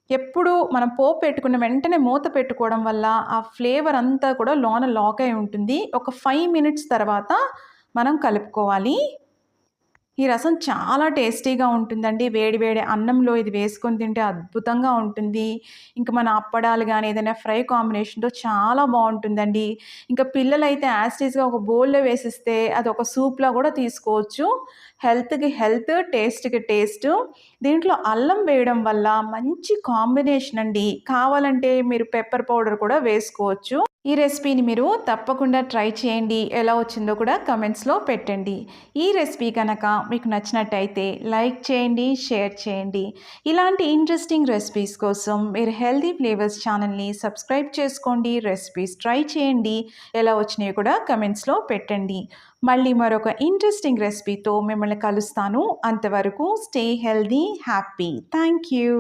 ఎప్పుడు మనం పోపు పెట్టుకున్న వెంటనే మూత పెట్టుకోవడం వల్ల ఆ ఫ్లేవర్ అంతా కూడా లోన లాక్ అయి ఉంటుంది. ఒక 5 మినిట్స్ తర్వాత మనం కలుపుకోవాలి. ఈ రసం చాలా టేస్టీగా ఉంటుందండి. వేడి వేడి అన్నంలో ఇది వేసుకొని తింటే అద్భుతంగా ఉంటుంది. ఇంక మన అప్పడాలు గానీ, ఏదైనా ఫ్రై కాంబినేషన్‌తో చాలా బావుంటుందండి. ఇంకా పిల్లలైతే యాజ్ టీజ్‌గా ఒక బౌల్‌లో వేసిస్తే అదొక సూప్‌లా గూడా తీసుకోవచ్చు. హెల్త్‌కి హెల్త్, టేస్ట్‌కి టేస్ట్. దీంట్లో అల్లం వేయడం వల్ల మంచి కాంబినేషన్ అండి. కావాలంటే మీరు పెప్పర్ పౌడర్ కూడా వేసుకోవచ్చు. ఈ రెసిపీని మీరు తప్పకుండా ట్రై చేయండి. ఎలా వచ్చిందో కూడా కమెంట్స్‌లో పెట్టండి. ఈ రెసిపీ కనుక మీకు నచ్చినట్టయితే లైక్ చేయండి, షేర్ చేయండి. ఇలాంటి ఇంట్రెస్టింగ్ రెసిపీస్ కోసం మీరు హెల్తీ ఫ్లేవర్స్ ఛానల్‌ని సబ్స్క్రైబ్ చేసుకోండి. రెసిపీస్ ట్రై చేయండి. ఎలా వచ్చినాయో కూడా కమెంట్స్‌లో పెట్టండి. మళ్ళీ మరొక ఇంట్రెస్టింగ్ రెసిపీతో మిమ్మల్ని కలుస్తాను. అంతవరకు stay healthy, happy. Thank you.